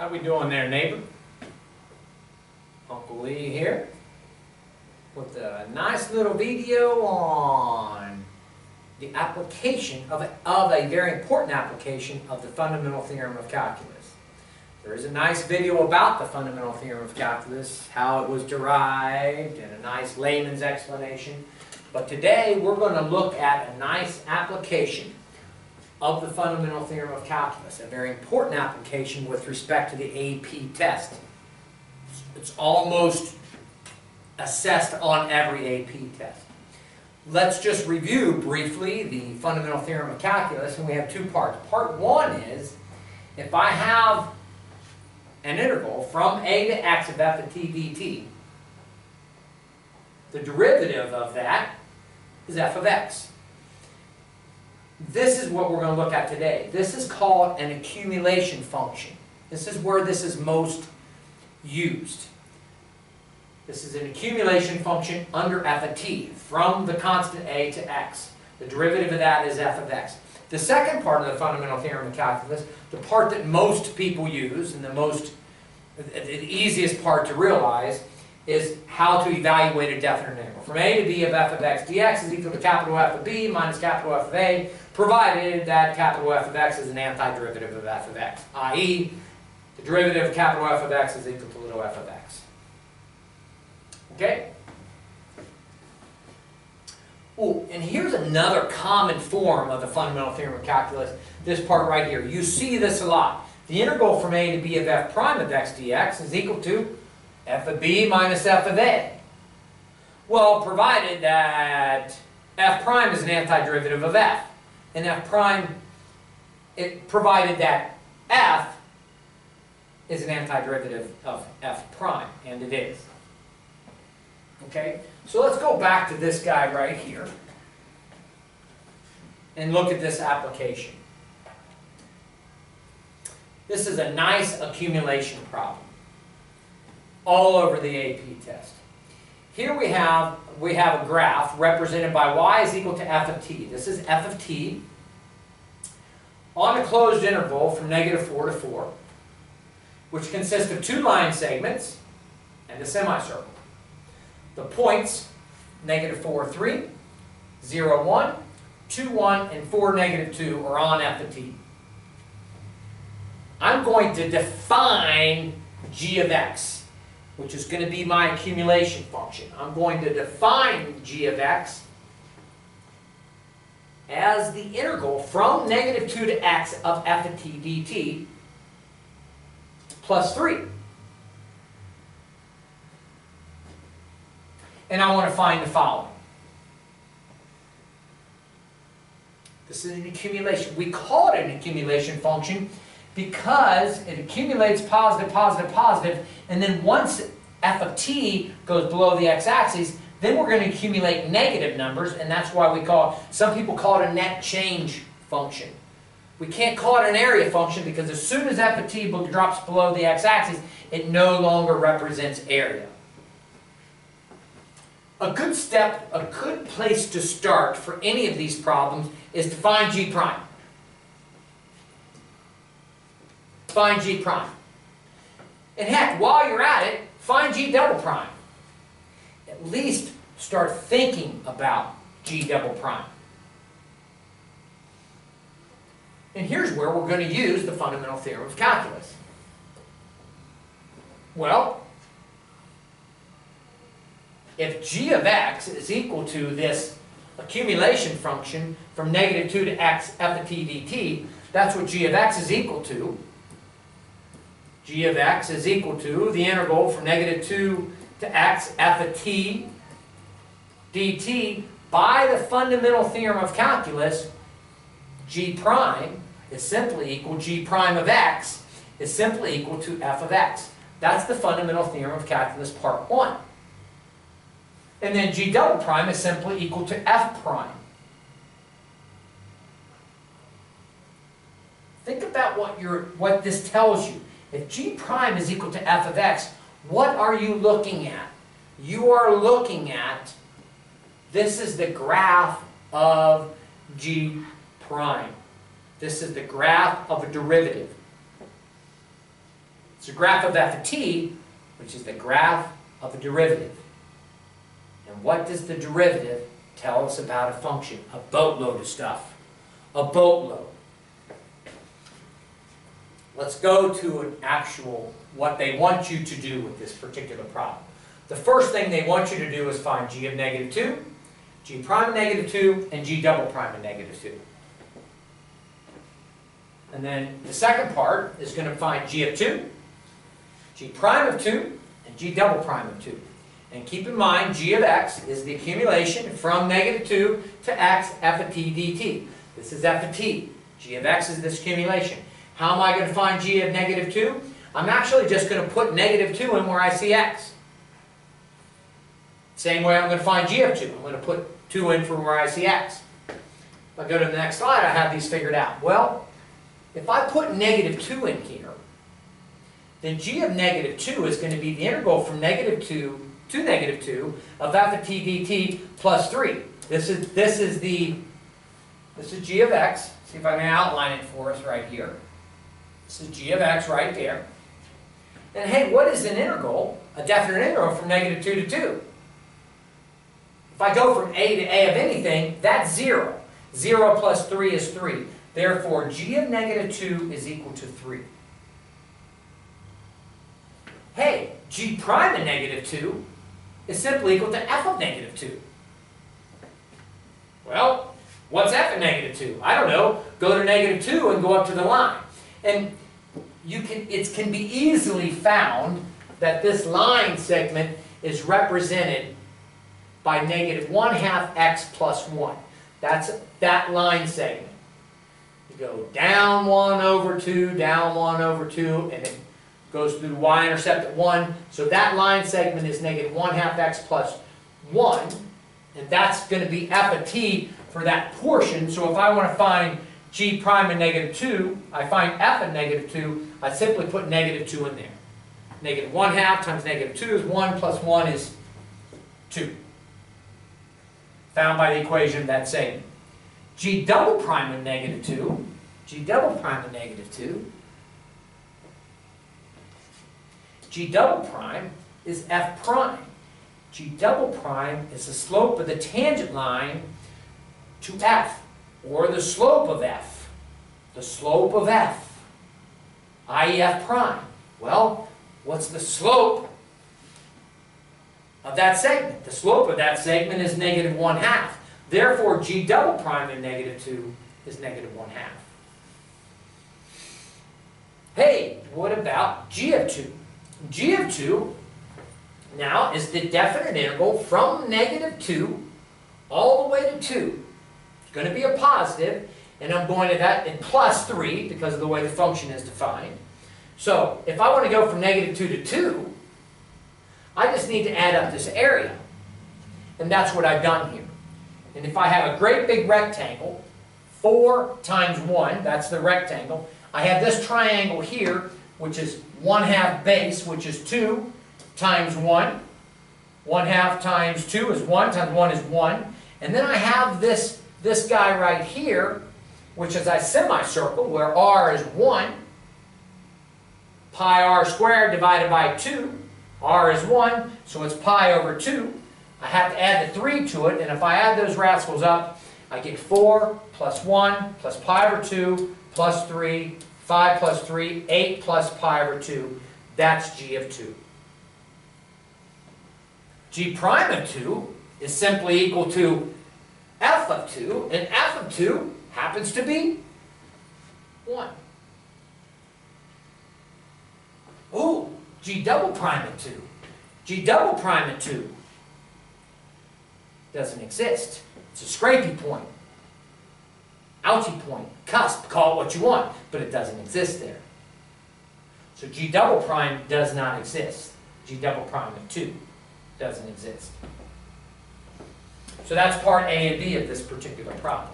How we doing there, neighbor? Uncle Lee here with a nice little video on the application of a very important application of the fundamental theorem of calculus. There is a nice video about the fundamental theorem of calculus, how it was derived, and a nice layman's explanation. But today we're going to look at a nice application of the fundamental theorem of calculus, a very important application with respect to the AP test. It's almost assessed on every AP test. Let's just review briefly the fundamental theorem of calculus, and we have two parts. Part one is, if I have an integral from a to x of f of t dt, the derivative of that is f of x. This is what we're going to look at today. This is called an accumulation function. This is where this is most used. This is an accumulation function under f of t, from the constant a to x. The derivative of that is f of x. The second part of the fundamental theorem of calculus, the part that most people use, and the easiest part to realize, is how to evaluate a definite integral. From a to b of f of x dx is equal to capital F of b minus capital F of a, provided that capital F of x is an antiderivative of f of x, i.e., the derivative of capital F of x is equal to little f of x. Okay? Oh, and here's another common form of the fundamental theorem of calculus, this part right here. You see this a lot. The integral from a to b of f prime of x dx is equal to f of b minus f of a. Well, provided that f prime is an antiderivative of f, and f prime, provided that f is an antiderivative of f prime, and it is. Okay, so let's go back to this guy right here and look at this application. This is a nice accumulation problem all over the AP test. Here we have a graph represented by y is equal to f of t. This is f of t on a closed interval from -4 to 4, which consists of two line segments and a semicircle. The points -4, 3, 0, 1, 2, 1, and 4, -2 are on f of t. I'm going to define g of x, which is going to be my accumulation function. I'm going to define g of x as the integral from -2 to x of f of t dt plus 3. And I want to find the following. This is an accumulation. We call it an accumulation function because it accumulates positive, positive, positive, and then once f of t goes below the x-axis, then we're going to accumulate negative numbers, and that's why some people call it a net change function. We can't call it an area function because as soon as f of t drops below the x-axis, it no longer represents area. A good place to start for any of these problems is to find g prime. Find g prime. And heck, while you're at it, find g double prime. At least start thinking about g double prime. And here's where we're going to use the fundamental theorem of calculus. Well, if g of x is equal to this accumulation function from -2 to x f of t dt, that's what g of x is equal to. G of x is equal to the integral from -2 to x f of t dt. By the fundamental theorem of calculus, g prime is simply equal, g prime of x is simply equal to f of x. That's the fundamental theorem of calculus part 1. And then g double prime is simply equal to f prime. Think about what this tells you. If g prime is equal to f of x, what are you looking at? You are looking at, this is the graph of g prime. This is the graph of a derivative. It's a graph of f of t, which is the graph of the derivative. And what does the derivative tell us about a function? A boatload of stuff. A boatload. Let's go to an actual, what they want you to do with this particular problem. The first thing they want you to do is find g of negative 2, g prime of negative 2, and g double prime of negative 2. And then the second part is going to find g of 2, g prime of 2, and g double prime of 2. And keep in mind, g of x is the accumulation from negative 2 to x f of t dt. This is f of t. G of x is this accumulation. How am I going to find g of negative 2? I'm actually just going to put negative 2 in where I see x. Same way I'm going to find g of 2. I'm going to put 2 in for where I see x. If I go to the next slide, I have these figured out. Well, if I put negative 2 in here, then g of negative 2 is going to be the integral from negative 2 to negative 2 of f of t dt plus 3. This is g of x. See if I can outline it for us right here. This is g of x right there. And hey, what is an integral? A definite integral from negative 2 to 2. If I go from a to a of anything, that's 0. 0 plus 3 is 3. Therefore, g of negative 2 is equal to 3. Hey, g prime of negative 2 is simply equal to f of negative 2. Well, what's f of negative 2? I don't know. Go to negative 2 and go up to the line. And it can be easily found that this line segment is represented by negative 1/2 x plus 1. That's that line segment. You go down 1 over 2, down 1 over 2, and it goes through the y-intercept at 1. So that line segment is negative 1/2 x plus 1. And that's going to be f of t for that portion. So if I want to find g prime of negative 2, I find f of negative 2, I simply put negative 2 in there. Negative 1/2 times negative 2 is 1, plus 1 is 2. Found by the equation of that segment. G double prime of negative 2, g double prime of negative 2, g double prime is f prime. G double prime is the slope of the tangent line to f, or the slope of f. The slope of f, i.e. f prime. Well, what's the slope of that segment? The slope of that segment is negative 1/2. Therefore, g double prime of negative 2 is negative 1/2. Hey, what about g of 2? G of 2 now is the definite integral from negative 2 all the way to 2. It's going to be a positive, and I'm going to that in plus 3 because of the way the function is defined. So if I want to go from negative 2 to 2, I just need to add up this area. And that's what I've done here. And if I have a great big rectangle, 4 times 1, that's the rectangle. I have this triangle here, which is 1/2 base, which is 2 times 1. 1/2 times 2 is 1, times 1 is 1. And then I have this guy right here, which is a semicircle, where r is 1. Pi r squared divided by 2. R is 1, so it's pi over 2. I have to add the 3 to it, and if I add those rascals up, I get 4 plus 1 plus pi over 2 plus 3, 5 plus 3, 8 plus pi over 2. That's g of 2. G prime of 2 is simply equal to f of 2, and f of 2 happens to be 1. Ooh, g double prime of 2. G double prime of 2 doesn't exist. It's a scrapey point, ouchie point, cusp, call it what you want, but it doesn't exist there. So g double prime does not exist. G double prime of 2 doesn't exist. So that's part A and B of this particular problem.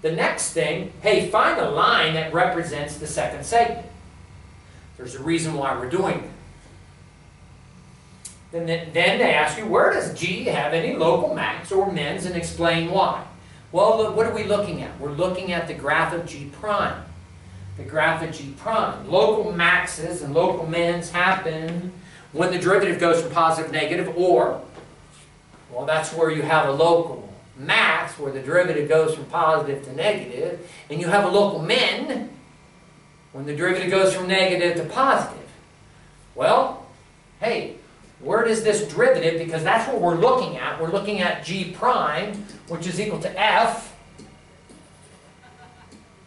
The next thing, hey, find a line that represents the second segment. There's a reason why we're doing that. Then they ask you, where does G have any local max or mins, and explain why. Well, look, what are we looking at? We're looking at the graph of G prime. the graph of G prime. Local maxes and local mins happen when the derivative goes from positive to negative, or, well, that's where you have a local max, where the derivative goes from positive to negative, and you have a local min when the derivative goes from negative to positive. Well, hey, where does this derivative, because that's what we're looking at. We're looking at G prime, which is equal to F.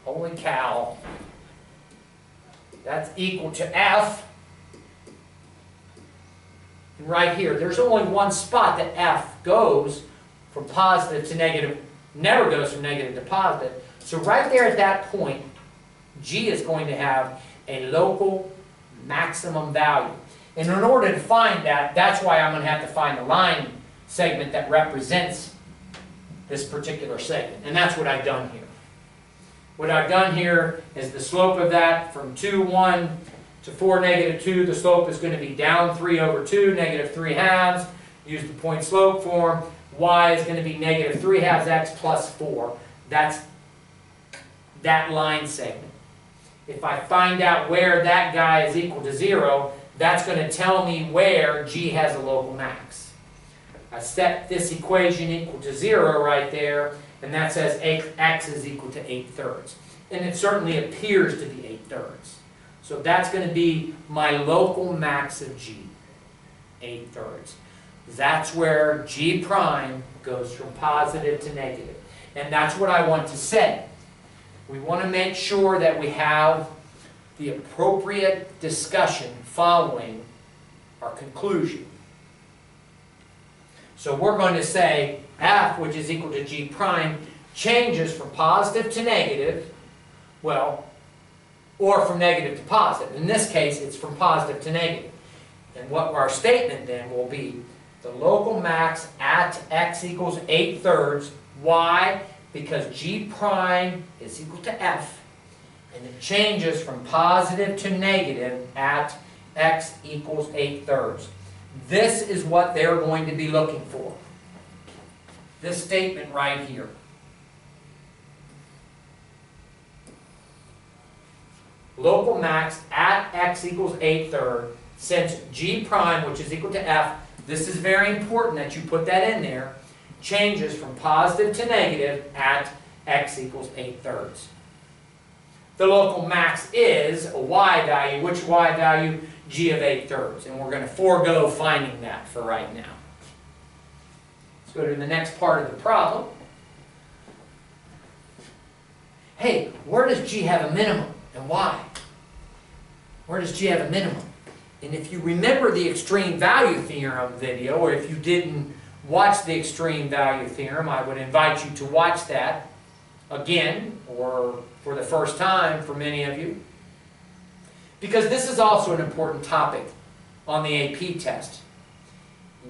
Holy cow. That's equal to F. And right here, there's only one spot that F goes from positive to negative, never goes from negative to positive. So right there at that point, G is going to have a local maximum value. And in order to find that, that's why I'm going to have to find the line segment that represents this particular segment. And that's what I've done here. What I've done here is the slope of that from 2, 1 to 4, negative 2. The slope is going to be down 3 over 2, negative 3 halves. Use the point slope form. Y is going to be negative 3 halves x plus 4. That's that line segment. If I find out where that guy is equal to 0, that's going to tell me where G has a local max. I set this equation equal to 0 right there, and that says x is equal to 8/3. And it certainly appears to be 8/3. So that's going to be my local max of G, 8/3. That's where G prime goes from positive to negative. And that's what I want to say. We want to make sure that we have the appropriate discussion following our conclusion. So we're going to say F, which is equal to G prime, changes from positive to negative, well, or from negative to positive. In this case, it's from positive to negative. And what our statement then will be, the local max at x equals 8/3. Why? Because G prime is equal to F, and it changes from positive to negative at x equals 8/3. This is what they're going to be looking for. This statement right here. Local max at x equals 8/3, since G prime, which is equal to F, this is very important that you put that in there, changes from positive to negative at x equals 8/3. The local max is a y value. Which y value? G of 8/3. And we're going to forego finding that for right now. Let's go to the next part of the problem. Hey, where does G have a minimum and why? Where does G have a minimum? And if you remember the extreme value theorem video, or if you didn't watch the extreme value theorem, I would invite you to watch that again, or for the first time for many of you, because this is also an important topic on the AP test.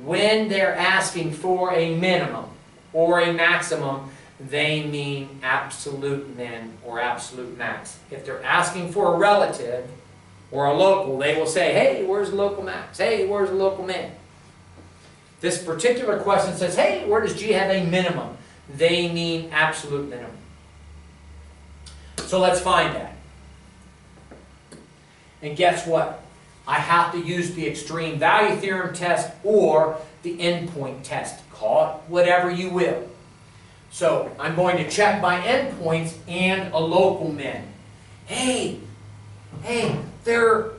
When they're asking for a minimum or a maximum, they mean absolute min or absolute max. If they're asking for a relative or a local, they will say, hey, where's the local max? Hey, where's the local min? This particular question says, hey, where does G have a minimum? They mean absolute minimum. So let's find that. And guess what? I have to use the extreme value theorem test or the endpoint test. Call it whatever you will. So I'm going to check my endpoints and a local min. Hey, there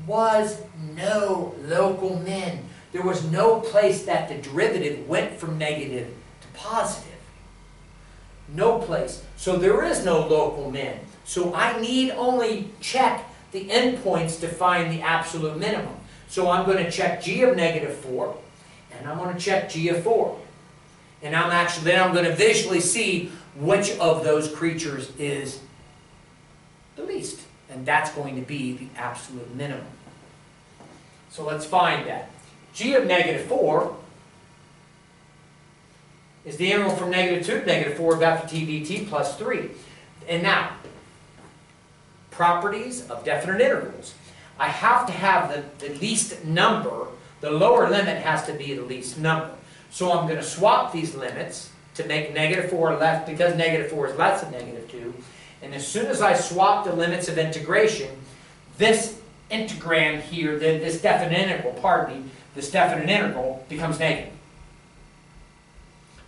was no local min. There was no place that the derivative went from negative to positive. No place. So there is no local min. So I need only check the endpoints to find the absolute minimum. So I'm going to check G of negative 4, and I'm going to check G of 4. And then I'm going to visually see which of those creatures is the least. And that's going to be the absolute minimum. So let's find that. G of negative 4 is the integral from negative 2 to negative 4 of f of t dt plus 3. And now, properties of definite integrals. I have to have the least number. The lower limit has to be the least number. So I'm going to swap these limits to make negative 4 less, because negative 4 is less than negative 2. And as soon as I swap the limits of integration, this integrand here, this definite integral, pardon me, this definite integral becomes negative.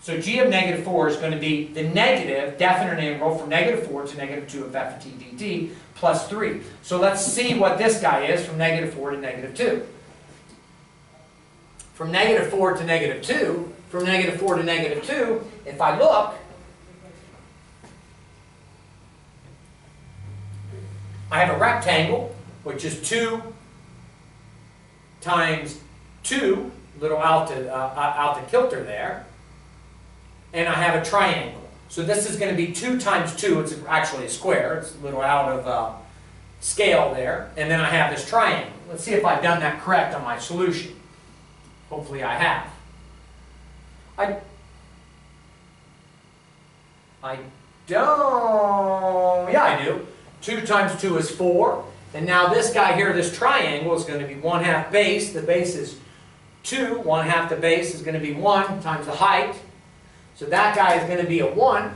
So g of negative 4 is going to be the negative definite integral from negative 4 to negative 2 of f of t dt plus 3. So let's see what this guy is from negative 4 to negative 2. From negative 4 to negative 2, from negative 4 to negative 2, if I look, I have a rectangle, which is 2 times 2, little out the kilter there, and I have a triangle. So this is going to be 2 times 2, it's actually a square, it's a little out of scale there, and then I have this triangle. Let's see if I've done that correct on my solution. Hopefully I have. I don't, yeah I do. 2 times 2 is 4, and now this guy here, this triangle, is going to be 1/2 base. The base is 2, 1/2 the base is going to be 1 times the height. So that guy is going to be a 1.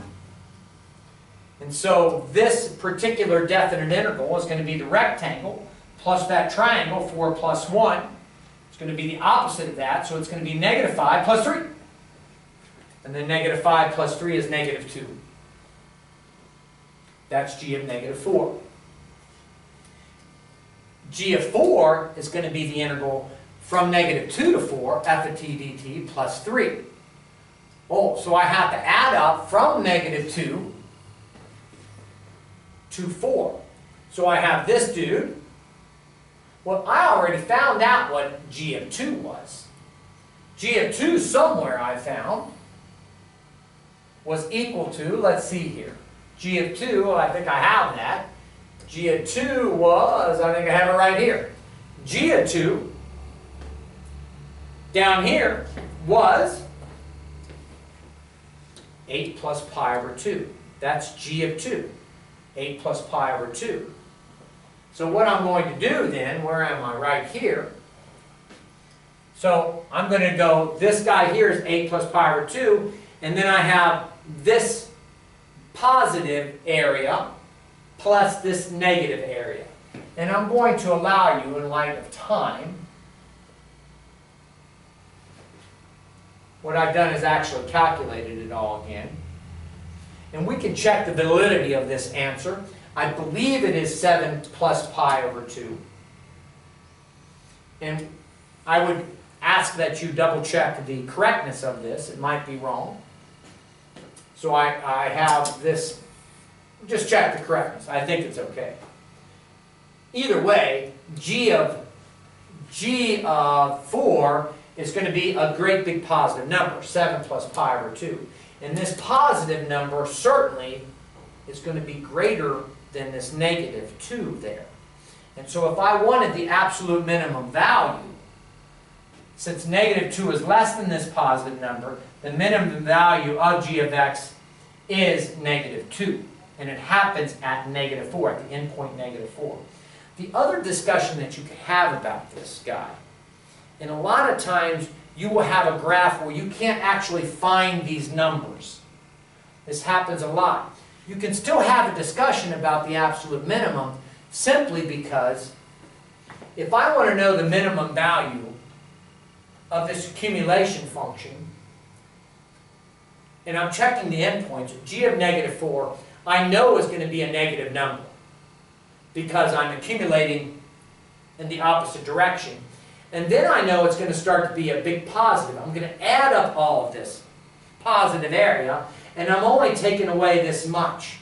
And so this particular definite integral is going to be the rectangle plus that triangle, 4 plus 1. It's going to be the opposite of that, so it's going to be negative 5 plus 3. And then negative 5 plus 3 is negative 2. That's g of negative 4. G of 4 is going to be the integral from negative 2 to 4, f of t dt plus 3. Oh, so I have to add up from negative 2 to 4. So I have this dude. Well, I already found out what g of 2 was. G of 2 somewhere I found was equal to, let's see here, g of 2, I think I have that. G of 2 was, I think I have it right here. G of 2 down here was 8 plus pi over 2. That's g of 2. 8 plus pi over 2. So what I'm going to do then, where am I? Right here. So I'm going to go, this guy here is 8 plus pi over 2, and then I have this positive area plus this negative area. And I'm going to allow you, in light of time, what I've done is actually calculated it all again. And we can check the validity of this answer. I believe it is 7 plus pi over 2. And I would ask that you double check the correctness of this. It might be wrong. So I have this, just check the correctness. I think it's okay. Either way, g of 4 is going to be a great big positive number, 7 plus pi over 2. And this positive number certainly is going to be greater than this negative 2 there. And so if I wanted the absolute minimum value, since negative 2 is less than this positive number, the minimum value of g of x is negative 2. And it happens at negative 4, at the endpoint negative 4. The other discussion that you can have about this guy, and a lot of times you will have a graph where you can't actually find these numbers. This happens a lot. You can still have a discussion about the absolute minimum simply because if I want to know the minimum value of this accumulation function, and I'm checking the endpoints, g of negative 4, I know is going to be a negative number because I'm accumulating in the opposite direction. And then I know it's going to start to be a big positive. I'm going to add up all of this positive area, and I'm only taking away this much.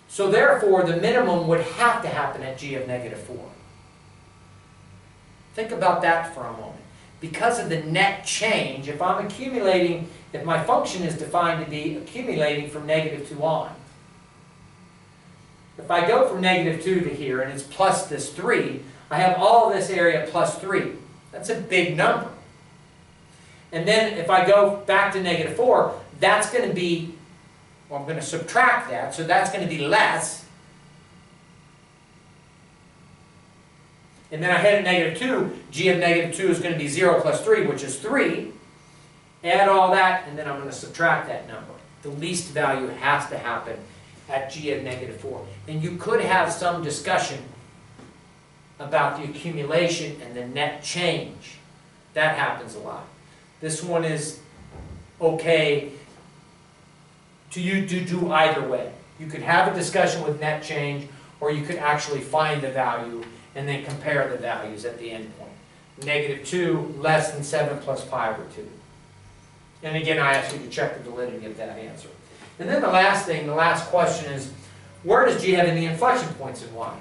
So therefore, the minimum would have to happen at g of negative 4. Think about that for a moment. Because of the net change, if I'm accumulating, if my function is defined to be accumulating from negative 2 on, if I go from negative 2 to here and it's plus this 3, I have all this area plus 3. That's a big number. And then if I go back to negative 4, that's going to be, well, I'm going to subtract that, so that's going to be less. And then I head at negative 2, g of negative 2 is going to be 0 plus 3, which is 3. Add all that, and then I'm going to subtract that number. the least value has to happen at g of -4. And you could have some discussion about the accumulation and the net change. That happens a lot. This one is okay to do either way. You could have a discussion with net change, or you could actually find the value and then compare the values at the end point. -2, less than 7 plus pi over 2. And again, I ask you to check the validity of that answer. And then the last thing, the last question is, where does G have any inflection points and why?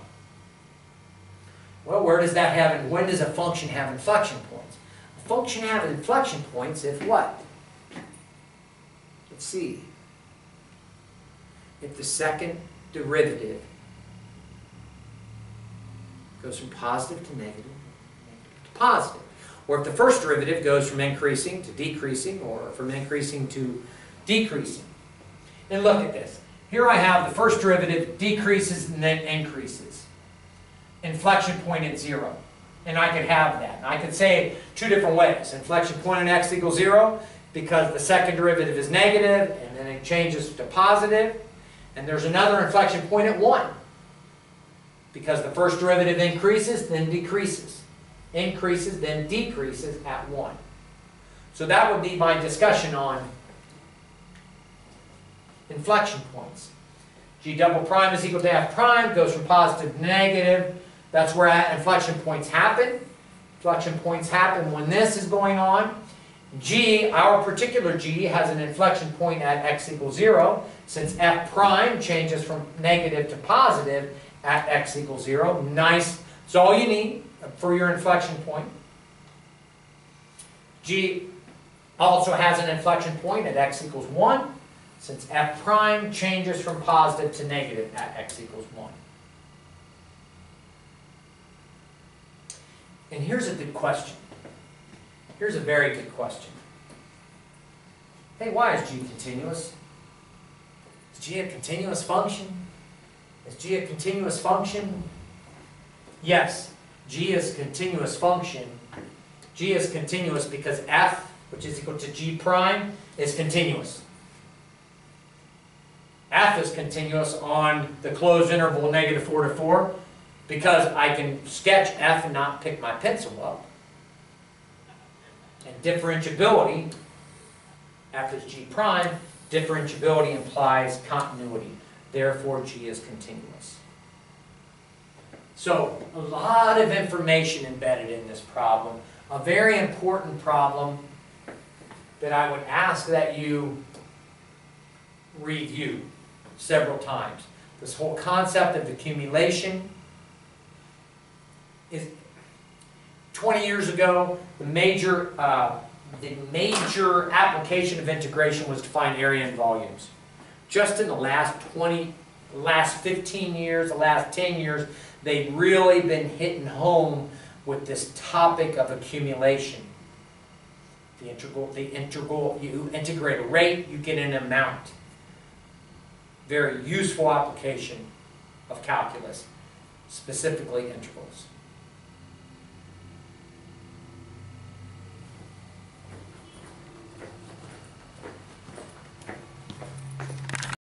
Well, where does that have, and when does a function have inflection points? A function have inflection points if what? Let's see. If the second derivative goes from positive to negative, negative to positive. Or if the first derivative goes from increasing to decreasing, or from increasing to decreasing. And look at this. Here I have the first derivative decreases and then increases. Inflection point at 0. And I could have that. And I could say it two different ways. Inflection point at x equals 0 because the second derivative is negative and then it changes to positive. And there's another inflection point at 1 because the first derivative increases, then decreases. Increases, then decreases at 1. So that would be my discussion on inflection points. G double prime is equal to f prime, goes from positive to negative. That's where inflection points happen. Inflection points happen when this is going on. G, our particular G, has an inflection point at x equals 0, since f prime changes from negative to positive at x equals 0. Nice. That's all you need for your inflection point. G also has an inflection point at x equals 1, since f prime changes from positive to negative at x equals 1. And here's a good question. Here's a very good question. Hey, why is G continuous? Is G a continuous function? Is G a continuous function? Yes, G is a continuous function. G is continuous because f, which is equal to G prime, is continuous. F is continuous on the closed interval -4 to 4 because I can sketch f and not pick my pencil up. And differentiability, f is G prime, differentiability implies continuity. Therefore, G is continuous. So, a lot of information embedded in this problem. A very important problem that I would ask that you review several times. This whole concept of accumulation is 20 years ago, the major application of integration was to find area and volumes. Just in the last 15 years, the last 10 years, they've really been hitting home with this topic of accumulation. The integral, you integrate a rate, you get an amount. Very useful application of calculus, specifically integrals.